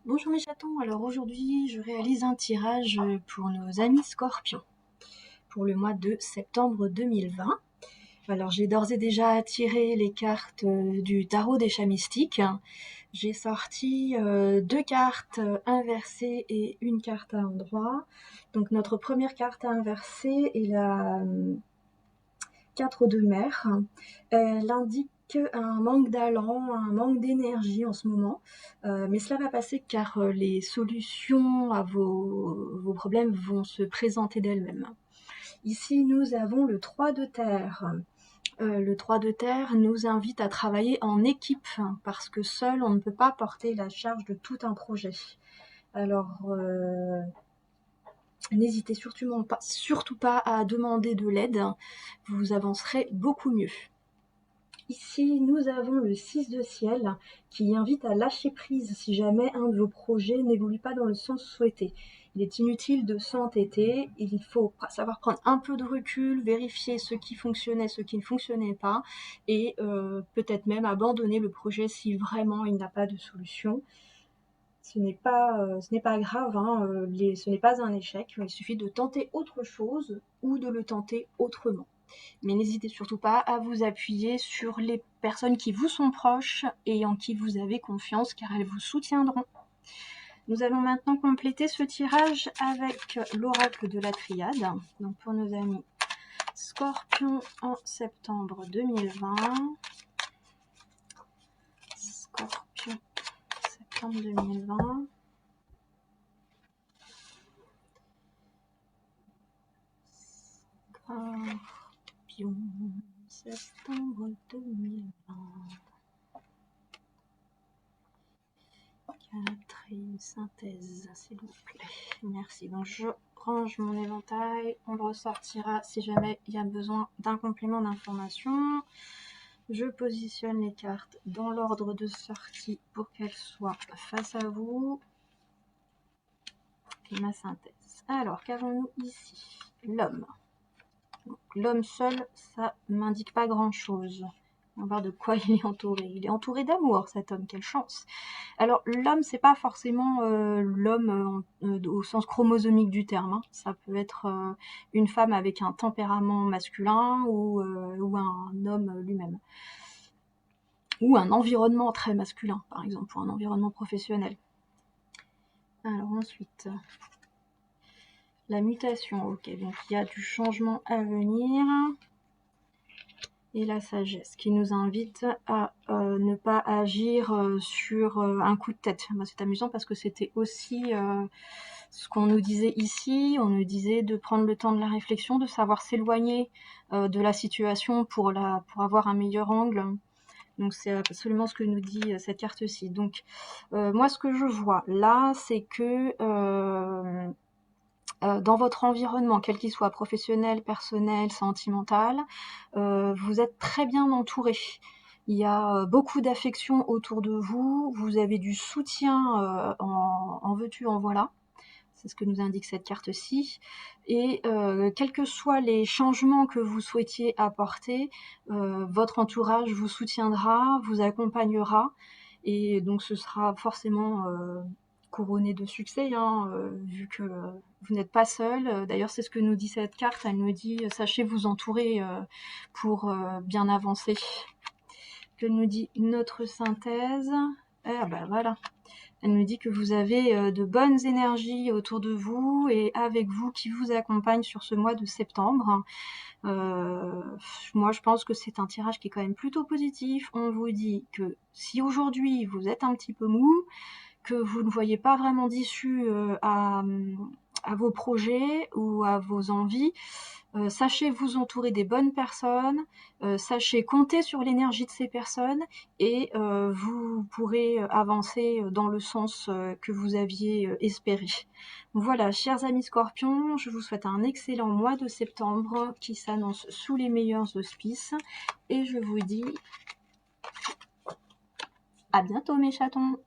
Bonjour mes chatons, alors aujourd'hui je réalise un tirage pour nos amis scorpions pour le mois de septembre 2020. Alors j'ai d'ores et déjà tiré les cartes du tarot des chats mystiques. J'ai sorti deux cartes inversées et une carte à endroit. Donc notre première carte à inverser est la 4 de mer. Elle indique un manque d'allant, un manque d'énergie en ce moment, mais cela va passer car les solutions à vos problèmes vont se présenter d'elles-mêmes. Ici, nous avons le 3 de terre. Le 3 de terre nous invite à travailler en équipe parce que seul, on ne peut pas porter la charge de tout un projet. Alors, n'hésitez surtout pas à demander de l'aide, vous avancerez beaucoup mieux. Ici, nous avons le 6 de ciel qui invite à lâcher prise si jamais un de vos projets n'évolue pas dans le sens souhaité. Il est inutile de s'entêter, il faut savoir prendre un peu de recul, vérifier ce qui fonctionnait, ce qui ne fonctionnait pas, et peut-être même abandonner le projet si vraiment il n'a pas de solution. Ce n'est pas grave, hein, ce n'est pas un échec, il suffit de tenter autre chose ou de le tenter autrement. Mais n'hésitez surtout pas à vous appuyer sur les personnes qui vous sont proches et en qui vous avez confiance, car elles vous soutiendront. Nous allons maintenant compléter ce tirage avec l'oracle de la triade. Donc pour nos amis Scorpion en septembre 2020. Scorpion, septembre 2020. Scorpion, septembre 2020. Quatrième synthèse, s'il vous plaît. Merci. Donc je range mon éventail. On le ressortira si jamais il y a besoin d'un complément d'information. Je positionne les cartes dans l'ordre de sortie pour qu'elles soient face à vous. Et ma synthèse. Alors, qu'avons-nous ici? L'homme. L'homme seul, ça ne m'indique pas grand-chose. On va voir de quoi il est entouré. Il est entouré d'amour, cet homme, quelle chance. Alors, l'homme, c'est pas forcément l'homme au sens chromosomique du terme, hein. Ça peut être une femme avec un tempérament masculin ou un homme lui-même. Ou un environnement très masculin, par exemple, ou un environnement professionnel. Alors ensuite, la mutation, ok, donc il y a du changement à venir. Et la sagesse qui nous invite à ne pas agir sur un coup de tête. C'est amusant parce que c'était aussi ce qu'on nous disait ici. On nous disait de prendre le temps de la réflexion, de savoir s'éloigner de la situation pour avoir un meilleur angle. Donc c'est absolument ce que nous dit cette carte-ci. Donc moi ce que je vois là, c'est que dans votre environnement, quel qu'il soit, professionnel, personnel, sentimental, vous êtes très bien entouré. Il y a beaucoup d'affection autour de vous, vous avez du soutien en veux-tu, en voilà. C'est ce que nous indique cette carte-ci. Et quels que soient les changements que vous souhaitiez apporter, votre entourage vous soutiendra, vous accompagnera. Et donc ce sera forcément couronné de succès, hein, vu que vous n'êtes pas seul. D'ailleurs, c'est ce que nous dit cette carte. Elle nous dit sachez vous entourer pour bien avancer. Que nous dit notre synthèse? Ah ben voilà. Elle nous dit que vous avez de bonnes énergies autour de vous et avec vous qui vous accompagnent sur ce mois de septembre. Moi, je pense que c'est un tirage qui est quand même plutôt positif. On vous dit que si aujourd'hui vous êtes un petit peu mou, que vous ne voyez pas vraiment d'issue à vos projets ou à vos envies, sachez vous entourer des bonnes personnes, sachez compter sur l'énergie de ces personnes et vous pourrez avancer dans le sens que vous aviez espéré. Voilà, chers amis Scorpions, je vous souhaite un excellent mois de septembre qui s'annonce sous les meilleurs auspices et je vous dis à bientôt mes chatons.